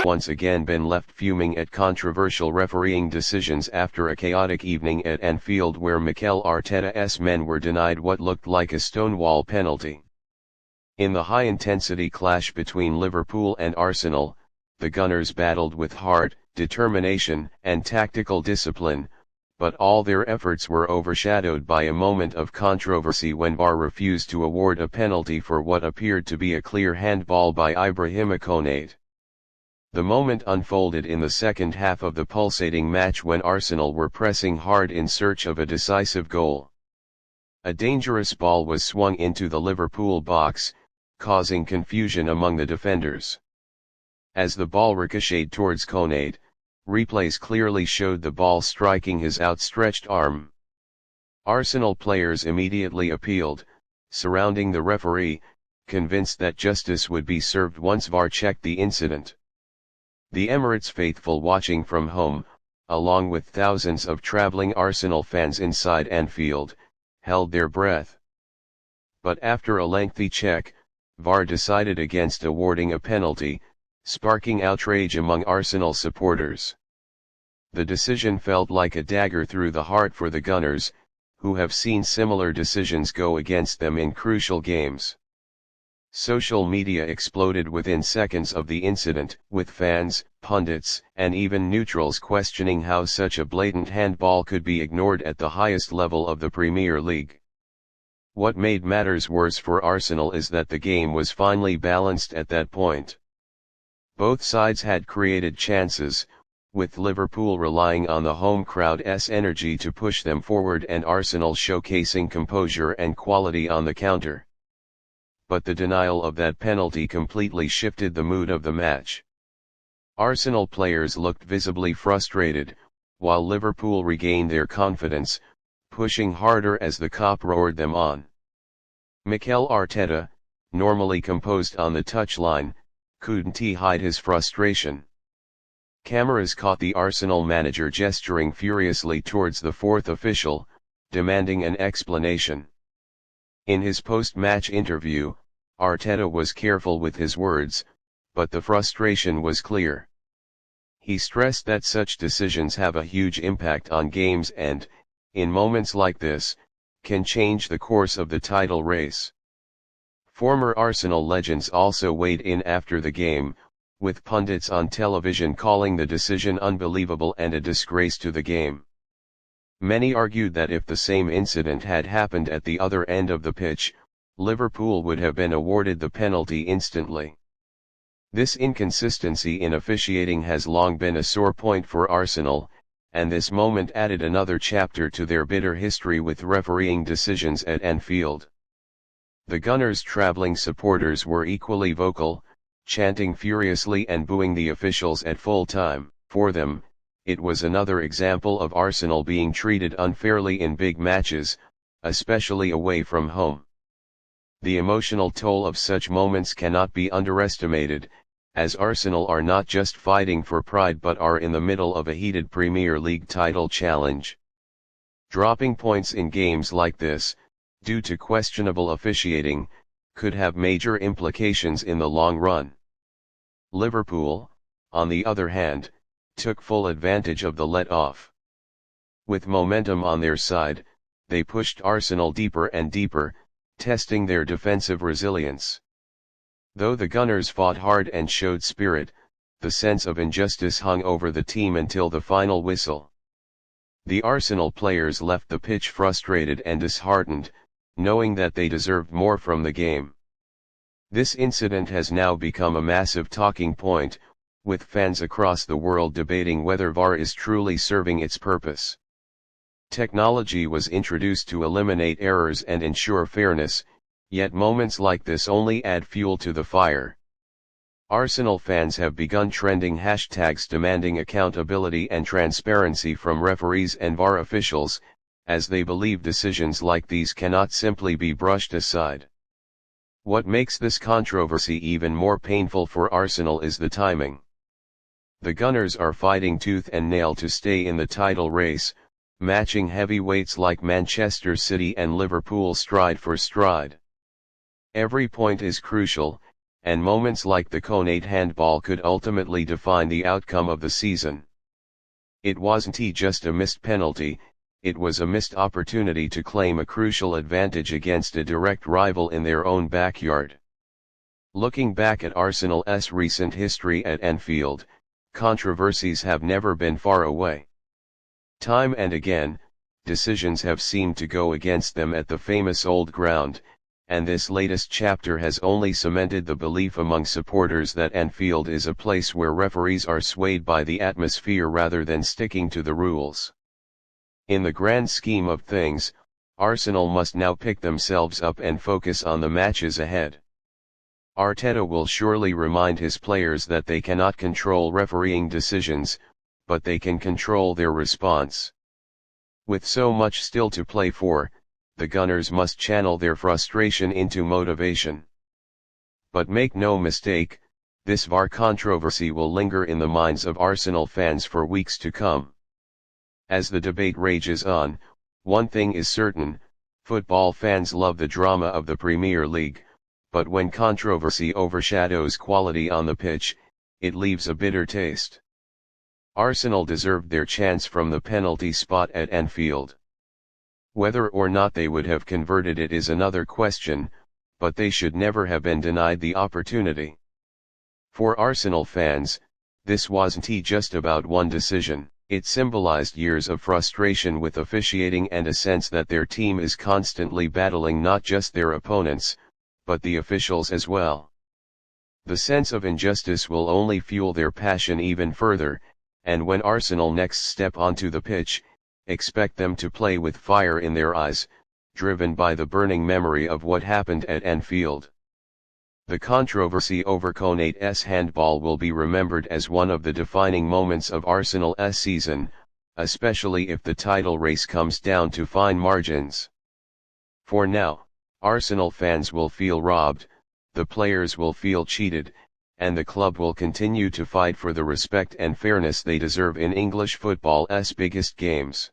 once again been left fuming at controversial refereeing decisions after a chaotic evening at Anfield where Mikel Arteta's men were denied what looked like a stonewall penalty. In the high-intensity clash between Liverpool and Arsenal, the Gunners battled with heart, determination, and tactical discipline, but all their efforts were overshadowed by a moment of controversy when VAR refused to award a penalty for what appeared to be a clear handball by Ibrahima Konaté. The moment unfolded in the second half of the pulsating match when Arsenal were pressing hard in search of a decisive goal. A dangerous ball was swung into the Liverpool box, causing confusion among the defenders. As the ball ricocheted towards Konaté, replays clearly showed the ball striking his outstretched arm. Arsenal players immediately appealed, surrounding the referee, convinced that justice would be served once VAR checked the incident. The Emirates faithful watching from home, along with thousands of travelling Arsenal fans inside Anfield, held their breath. But after a lengthy check, VAR decided against awarding a penalty, sparking outrage among Arsenal supporters. The decision felt like a dagger through the heart for the Gunners, who have seen similar decisions go against them in crucial games. Social media exploded within seconds of the incident, with fans, pundits, and even neutrals questioning how such a blatant handball could be ignored at the highest level of the Premier League. What made matters worse for Arsenal is that the game was finely balanced at that point. Both sides had created chances, with Liverpool relying on the home crowd's energy to push them forward and Arsenal showcasing composure and quality on the counter. But the denial of that penalty completely shifted the mood of the match. Arsenal players looked visibly frustrated, while Liverpool regained their confidence, pushing harder as the cop roared them on. Mikel Arteta, normally composed on the touchline, couldn't hide his frustration. Cameras caught the Arsenal manager gesturing furiously towards the fourth official, demanding an explanation. In his post-match interview, Arteta was careful with his words, but the frustration was clear. He stressed that such decisions have a huge impact on games and, in moments like this, can change the course of the title race. Former Arsenal legends also weighed in after the game, with pundits on television calling the decision unbelievable and a disgrace to the game. Many argued that if the same incident had happened at the other end of the pitch, Liverpool would have been awarded the penalty instantly. This inconsistency in officiating has long been a sore point for Arsenal, and this moment added another chapter to their bitter history with refereeing decisions at Anfield. The Gunners' travelling supporters were equally vocal, chanting furiously and booing the officials at full time. For them, it was another example of Arsenal being treated unfairly in big matches, especially away from home. The emotional toll of such moments cannot be underestimated, as Arsenal are not just fighting for pride but are in the middle of a heated Premier League title challenge. Dropping points in games like this, due to questionable officiating, could have major implications in the long run. Liverpool, on the other hand, took full advantage of the let-off. With momentum on their side, they pushed Arsenal deeper and deeper, testing their defensive resilience. Though the Gunners fought hard and showed spirit, the sense of injustice hung over the team until the final whistle. The Arsenal players left the pitch frustrated and disheartened, knowing that they deserved more from the game. This incident has now become a massive talking point, with fans across the world debating whether VAR is truly serving its purpose. Technology was introduced to eliminate errors and ensure fairness, yet moments like this only add fuel to the fire. Arsenal fans have begun trending hashtags demanding accountability and transparency from referees and VAR officials, as they believe decisions like these cannot simply be brushed aside. What makes this controversy even more painful for Arsenal is the timing. The Gunners are fighting tooth and nail to stay in the title race, matching heavyweights like Manchester City and Liverpool stride for stride. Every point is crucial, and moments like the Konaté handball could ultimately define the outcome of the season. It wasn't just a missed penalty, it was a missed opportunity to claim a crucial advantage against a direct rival in their own backyard. Looking back at Arsenal's recent history at Anfield, controversies have never been far away. Time and again, decisions have seemed to go against them at the famous old ground, and this latest chapter has only cemented the belief among supporters that Anfield is a place where referees are swayed by the atmosphere rather than sticking to the rules. In the grand scheme of things, Arsenal must now pick themselves up and focus on the matches ahead. Arteta will surely remind his players that they cannot control refereeing decisions, but they can control their response. With so much still to play for, the Gunners must channel their frustration into motivation. But make no mistake, this VAR controversy will linger in the minds of Arsenal fans for weeks to come. As the debate rages on, one thing is certain: football fans love the drama of the Premier League, but when controversy overshadows quality on the pitch, it leaves a bitter taste. Arsenal deserved their chance from the penalty spot at Anfield. Whether or not they would have converted it is another question, but they should never have been denied the opportunity. For Arsenal fans, this wasn't just about one decision. It symbolized years of frustration with officiating and a sense that their team is constantly battling not just their opponents, but the officials as well. The sense of injustice will only fuel their passion even further, and when Arsenal next step onto the pitch, expect them to play with fire in their eyes, driven by the burning memory of what happened at Anfield. The controversy over Konaté's handball will be remembered as one of the defining moments of Arsenal's season, especially if the title race comes down to fine margins. For now, Arsenal fans will feel robbed, the players will feel cheated, and the club will continue to fight for the respect and fairness they deserve in English football's biggest games.